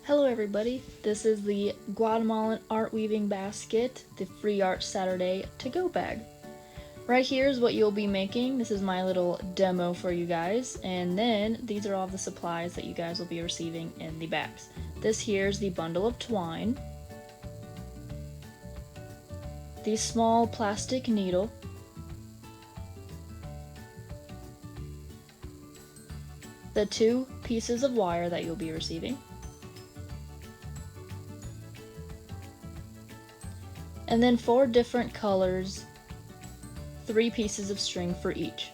Hello everybody, this is the Guatemalan art weaving basket, the Free Art Saturday to-go bag. Right here is what you'll be making. This is my little demo for you guys, and then these are all the supplies that you guys will be receiving in the bags. This here is the bundle of twine, the small plastic needle, the 2 pieces of wire that you'll be receiving, and then 4 different colors, 3 pieces of string for each.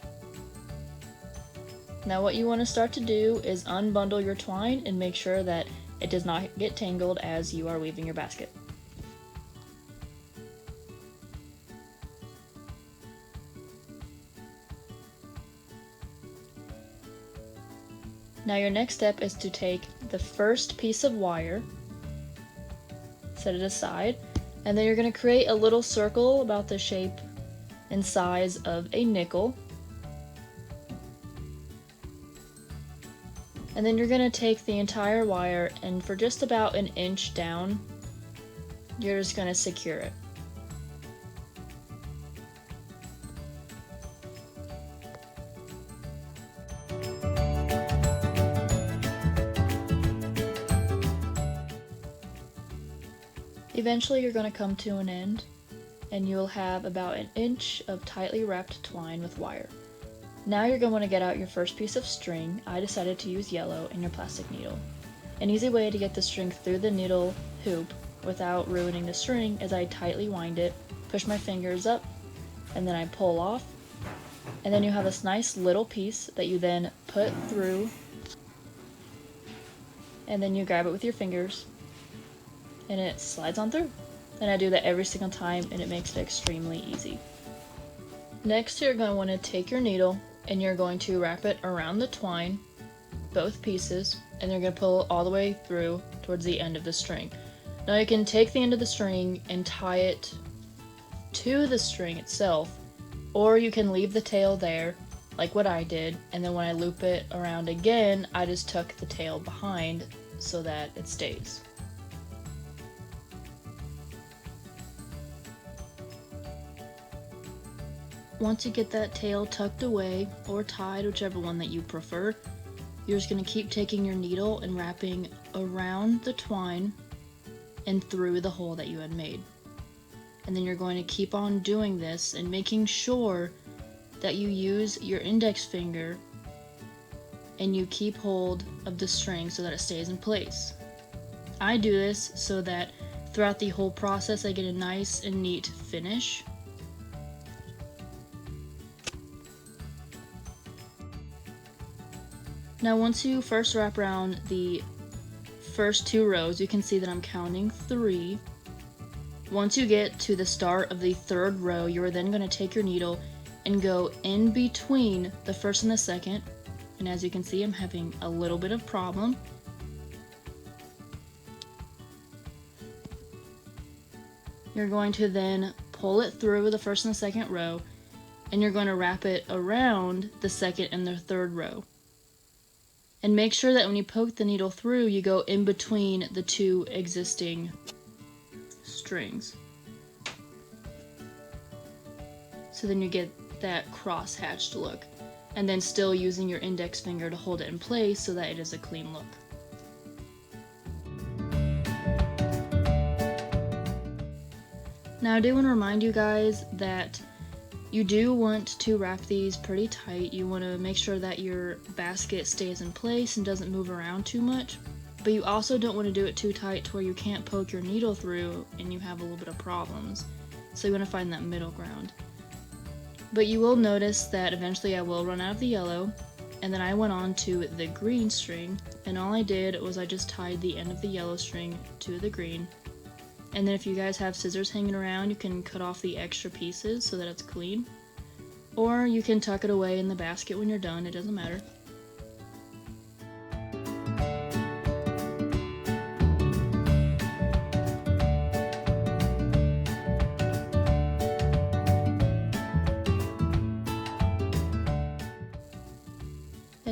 Now what you want to start to do is unbundle your twine and make sure that it does not get tangled as you are weaving your basket. Now your next step is to take the first piece of wire, set it aside, and then you're going to create a little circle about the shape and size of a nickel. And then you're going to take the entire wire, and for just about an inch down, you're just going to secure it. Eventually you're going to come to an end, and you'll have about an inch of tightly wrapped twine with wire. Now you're going to want to get out your first piece of string. I decided to use yellow and your plastic needle. An easy way to get the string through the needle hoop without ruining the string is I tightly wind it, push my fingers up, and then I pull off. And then you have this nice little piece that you then put through, and then you grab it with your fingers, and it slides on through. And I do that every single time, and it makes it extremely easy. Next, you're going to want to take your needle and you're going to wrap it around the twine, both pieces, and you're going to pull all the way through towards the end of the string. Now you can take the end of the string and tie it to the string itself, or you can leave the tail there like what I did, and then when I loop it around again, I just tuck the tail behind so that it stays. Once you get that tail tucked away or tied, whichever one that you prefer, you're just going to keep taking your needle and wrapping around the twine and through the hole that you had made. And then you're going to keep on doing this and making sure that you use your index finger and you keep hold of the string so that it stays in place. I do this so that throughout the whole process I get a nice and neat finish. Now once you first wrap around the first 2 rows, you can see that I'm counting 3. Once you get to the start of the 3rd row, you're then going to take your needle and go in between the first and the second. And as you can see, I'm having a little bit of problem. You're going to then pull it through the first and the second row, and you're going to wrap it around the second and the 3rd row. And make sure that when you poke the needle through, you go in between the 2 existing strings. So then you get that cross-hatched look. And then still using your index finger to hold it in place so that it is a clean look. Now I do want to remind you guys that you do want to wrap these pretty tight. You want to make sure that your basket stays in place and doesn't move around too much, but you also don't want to do it too tight to where you can't poke your needle through and you have a little bit of problems. So you want to find that middle ground. But you will notice that eventually I will run out of the yellow, and then I went on to the green string, and all I did was I just tied the end of the yellow string to the green. And then if you guys have scissors hanging around, you can cut off the extra pieces so that it's clean. Or you can tuck it away in the basket when you're done, it doesn't matter.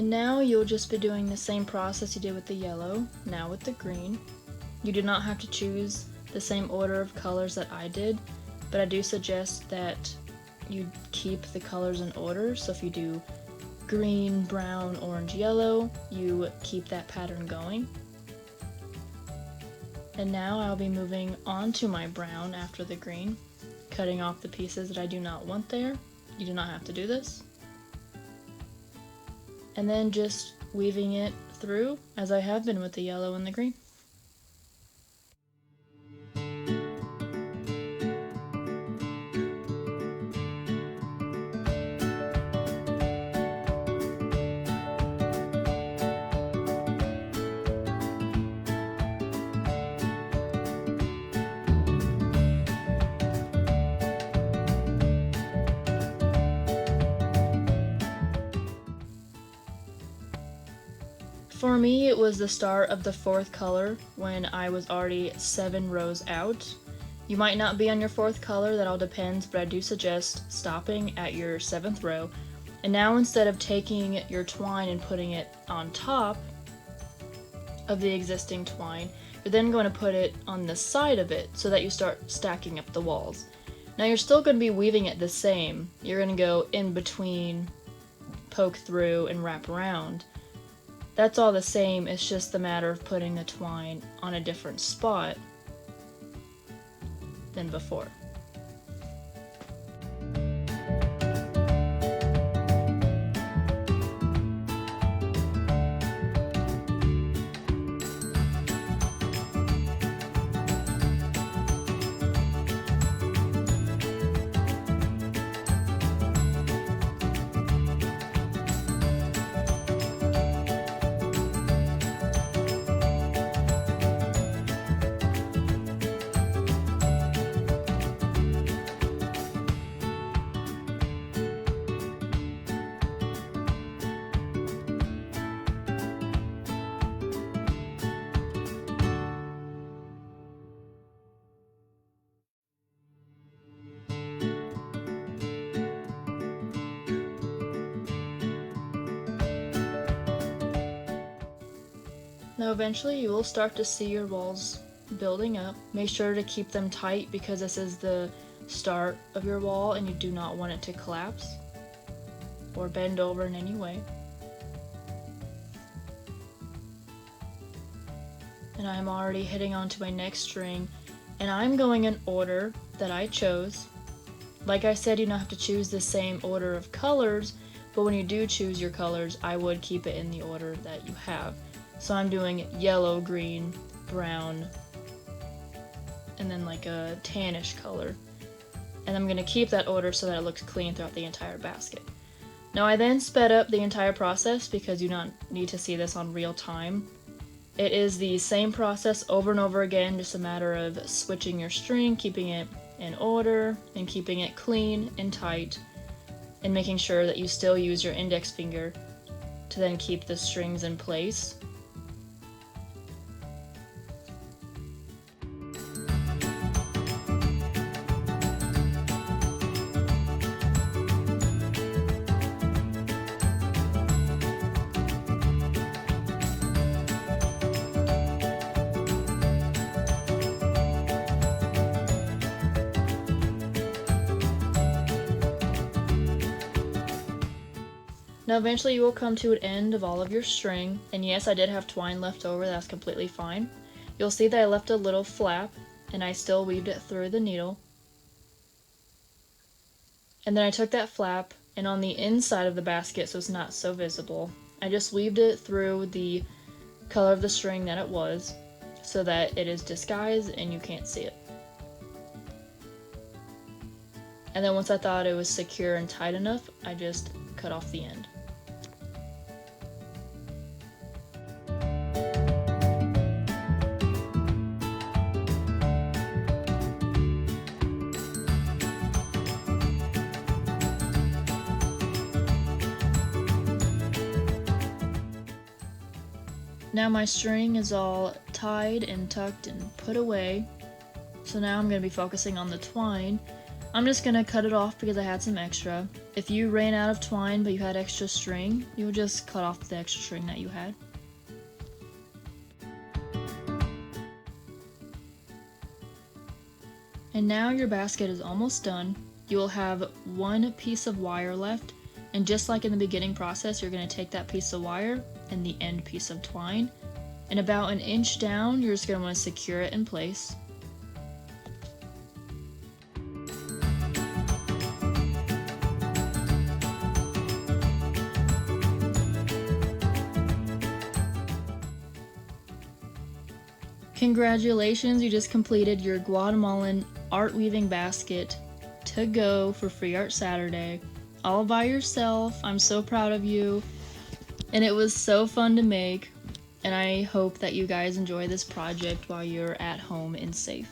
And now you'll just be doing the same process you did with the yellow, now with the green. You do not have to choose the same order of colors that I did, but I do suggest that you keep the colors in order. So if you do green, brown, orange, yellow, you keep that pattern going. And now I'll be moving on to my brown after the green, cutting off the pieces that I do not want there. You do not have to do this. And then just weaving it through as I have been with the yellow and the green. For me, it was the start of the 4th color when I was already 7 rows out. You might not be on your 4th color, that all depends, but I do suggest stopping at your 7th row. And now instead of taking your twine and putting it on top of the existing twine, you're then going to put it on the side of it so that you start stacking up the walls. Now you're still going to be weaving it the same. You're going to go in between, poke through, and wrap around. That's all the same, it's just the matter of putting the twine on a different spot than before. Now eventually you will start to see your walls building up. Make sure to keep them tight because this is the start of your wall and you do not want it to collapse or bend over in any way. And I'm already hitting onto my next string, and I'm going in order that I chose. Like I said, you don't have to choose the same order of colors, but when you do choose your colors, I would keep it in the order that you have. So I'm doing yellow, green, brown, and then like a tannish color. And I'm going to keep that order so that it looks clean throughout the entire basket. Now I then sped up the entire process because you don't need to see this on real time. It is the same process over and over again, just a matter of switching your string, keeping it in order, and keeping it clean and tight, and making sure that you still use your index finger to then keep the strings in place. Now eventually you will come to an end of all of your string, and yes, I did have twine left over, that's completely fine. You'll see that I left a little flap, and I still weaved it through the needle. And then I took that flap, and on the inside of the basket, so it's not so visible, I just weaved it through the color of the string that it was, so that it is disguised and you can't see it. And then once I thought it was secure and tight enough, I just cut off the end. Now my string is all tied and tucked and put away, so now I'm going to be focusing on the twine. I'm just going to cut it off because I had some extra, If you ran out of twine but you had extra string, you would just cut off the extra string that you had. And now your basket is almost done. You will have one piece of wire left, and just like in the beginning process, you're going to take that piece of wire and the end piece of twine, and about 1 inch down, you're just going to want to secure it in place. Congratulations, you just completed your Guatemalan art weaving basket to go for Free Art Saturday, all by yourself. I'm so proud of you, and it was so fun to make, and I hope that you guys enjoy this project while you're at home and safe.